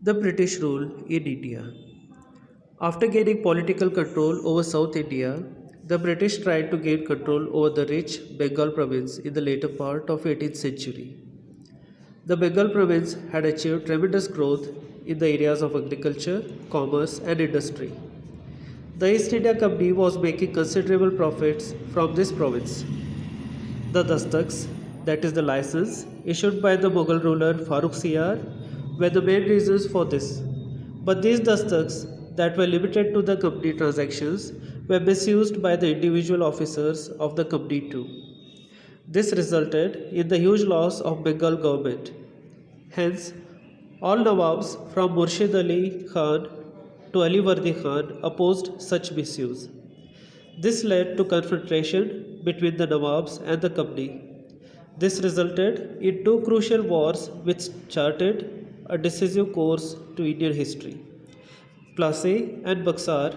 The British rule in India. After gaining political control over South India, the British tried to gain control over the rich Bengal province in the later part of 18th century. The Bengal province had achieved tremendous growth in the areas of agriculture, commerce, and industry. The East India Company was making considerable profits from this province. The Dastaks, that is the license issued by the Mughal ruler Farooq Siyar, were the main reasons for this. But these Dastaks, that were limited to the company transactions, were misused by the individual officers of the company too. This resulted in the huge loss of Bengal government. Hence, all Nawabs from Murshid Ali Khan to Ali Vardi Khan opposed such misuse. This led to confrontation between the Nawabs and the company. This resulted in two crucial wars which charted a decisive course to Indian history. Plassey and Buxar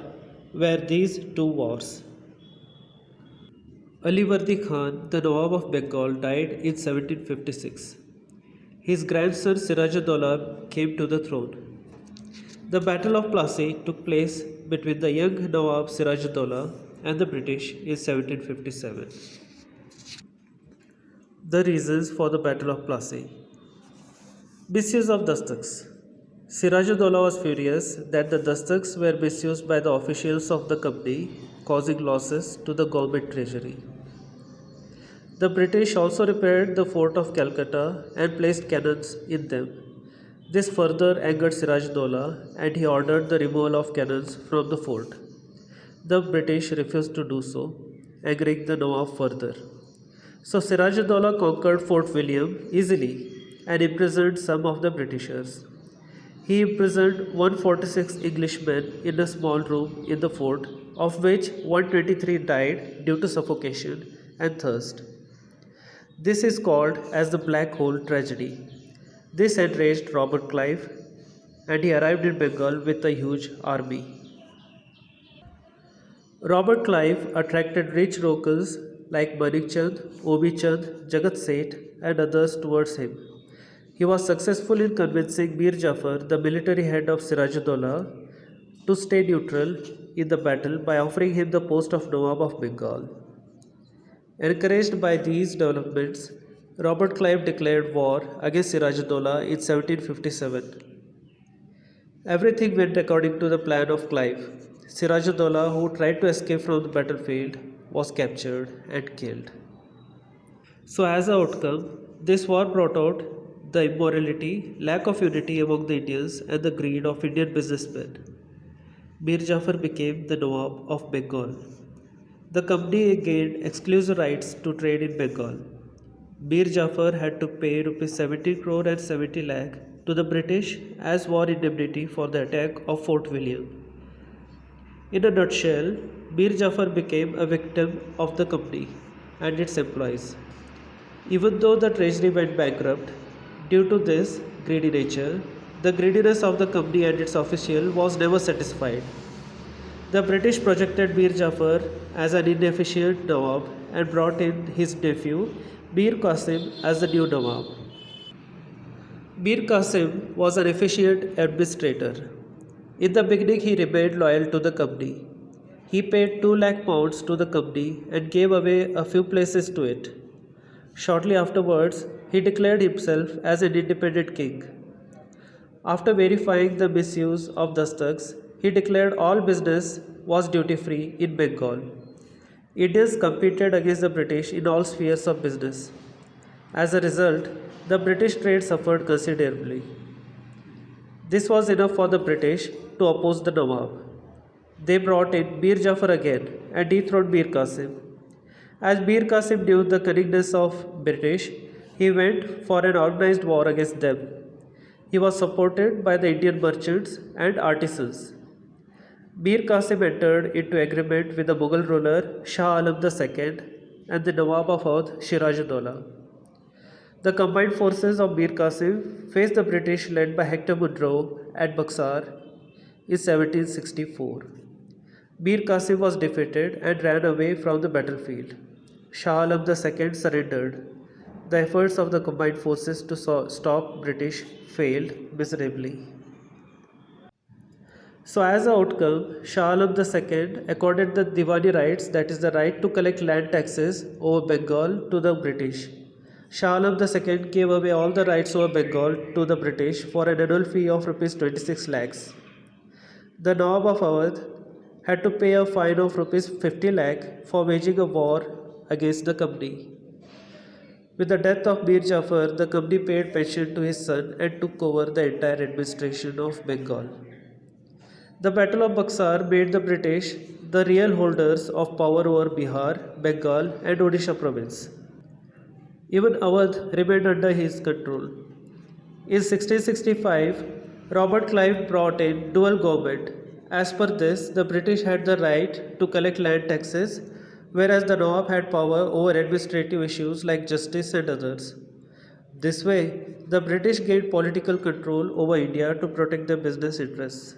were these two wars. Ali Vardi Khan, the Nawab of Bengal, died in 1756. His grandson Sirajuddaula came to the throne. The Battle of Plassey took place between the young Nawab Sirajuddaula and the British in 1757. The reasons for the Battle of Plassey. Misuse of Dastaks. Sirajuddaula was furious that the Dastaks were misused by the officials of the company, causing losses to the government treasury. The British also repaired the fort of Calcutta and placed cannons in them. This further angered Sirajuddaula and he ordered the removal of cannons from the fort. The British refused to do so, angering the Nawab further. So Sirajuddaula conquered Fort William easily and imprisoned some of the Britishers. He imprisoned 146 Englishmen in a small room in the fort, of which 123 died due to suffocation and thirst. This is called as the Black Hole Tragedy. This enraged Robert Clive and he arrived in Bengal with a huge army. Robert Clive attracted rich locals like Manik Chand, Obi Chand, Jagat Seth, and others towards him. He was successful in convincing Mir Jafar, the military head of Sirajuddaula, to stay neutral in the battle by offering him the post of Nawab of Bengal. Encouraged by these developments, Robert Clive declared war against Sirajuddaula in 1757. Everything went according to the plan of Clive. Sirajuddaula, who tried to escape from the battlefield, was captured and killed. So, as an outcome, this war brought out the immorality, lack of unity among the Indians, and the greed of Indian businessmen. Mir Jafar became the Nawab of Bengal. The company gained exclusive rights to trade in Bengal. Mir Jafar had to pay Rs 70 crore and 70 lakh to the British as war indemnity for the attack of Fort William. In a nutshell, Mir Jafar became a victim of the company and its employees. Even though the treasury went bankrupt, due to this greedy nature, the greediness of the company and its official was never satisfied. The British projected Mir Jafar as an inefficient Nawab and brought in his nephew Mir Qasim as the new Nawab. Mir Qasim was an efficient administrator. In the beginning, he remained loyal to the company. He paid 2 lakh pounds to the company and gave away a few places to it. Shortly afterwards, he declared himself as an independent king. After verifying the misuse of Dastaks, he declared all business was duty free in Bengal. Indians competed against the British in all spheres of business. As a result, the British trade suffered considerably. This was enough for the British to oppose the Nawab. They brought in Mir Jafar again and dethroned Mir Qasim. As Mir Qasim knew the cunningness of British, he went for an organized war against them. He was supported by the Indian merchants and artisans. Mir Qasim entered into agreement with the Mughal ruler Shah Alam II and the Nawab of Oudh Sirajuddaula. The combined forces of Mir Qasim faced the British led by Hector Munro at Buxar in 1764. Mir Qasim was defeated and ran away from the battlefield. Shah Alam II surrendered. The efforts of the combined forces to stop British failed miserably. So, as an outcome, Shah Alam II accorded the Diwani rights, that is, the right to collect land taxes over Bengal, to the British. Shah Alam II gave away all the rights over Bengal to the British for an annual fee of Rs 26 lakhs. The Nawab of Awadh had to pay a fine of Rs 50 lakh for waging a war against the company. With the death of Mir Jafar, the company paid pension to his son and took over the entire administration of Bengal. The Battle of Buxar made the British the real holders of power over Bihar, Bengal, and Odisha province. Even Awadh remained under his control. In 1665, Robert Clive brought in dual government. As per this, the British had the right to collect land taxes, whereas the Nawab had power over administrative issues like justice and others. This way, the British gained political control over India to protect their business interests.